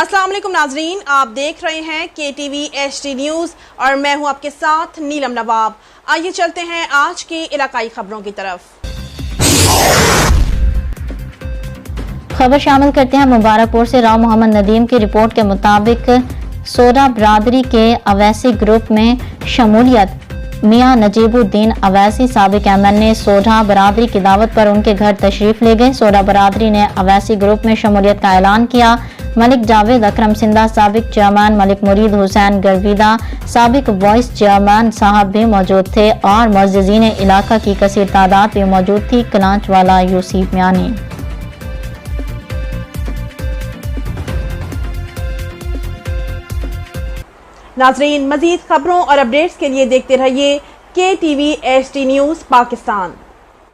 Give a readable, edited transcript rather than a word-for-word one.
अस्सलाम वालेकुम नाजरीन, आप देख रहे हैं KTV HD न्यूज़ और मैं हूं आपके साथ नीलम नवाब। आइए चलते हैं आज की इलाकाई खबरों की तरफ। खबर शामिल करते हैं मुबारकपुर से। राव मोहम्मद नदीम की रिपोर्ट के मुताबिक सोडा बरादरी के अवैसी ग्रुप में शमूलियत मियां नजीबुद्दीन अवैसी साबिक MNA सोडा बरादरी की दावत पर उनके घर तशरीफ ले गए। सोडा बरादरी ने अवैसी ग्रुप में शमूलियत का ऐलान किया। मलिक जावेद अकरम सिंधा साबिक चेयरमैन, मलिक मुरीद हुसैन गरवीदा साबिक वाइस चेयरमैन साहब भी मौजूद थे और मुअज़्ज़िज़ीन इलाका की कसीर तादाद भी मौजूद थी। कलांच वाला यूसुफ मियानी। नाजरीन, मजीद खबरों और अपडेट्स के लिए देखते रहिए KTV HD न्यूज़ पाकिस्तान।